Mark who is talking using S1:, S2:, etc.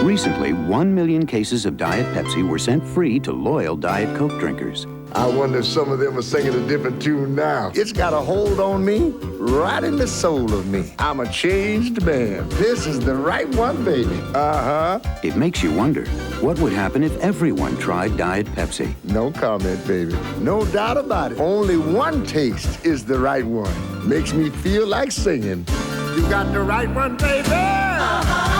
S1: Recently, 1 million cases of Diet Pepsi were sent free to loyal Diet Coke drinkers.
S2: I wonder if some of them are singing a different tune now. It's got a hold on me, right in the soul of me. I'm a changed man. This is the right one, baby. Uh-huh.
S1: It makes you wonder, what would happen if everyone tried Diet Pepsi?
S2: No comment, baby. No doubt about it. Only one taste is the right one. Makes me feel like singing. You got the right one, baby. Uh-huh.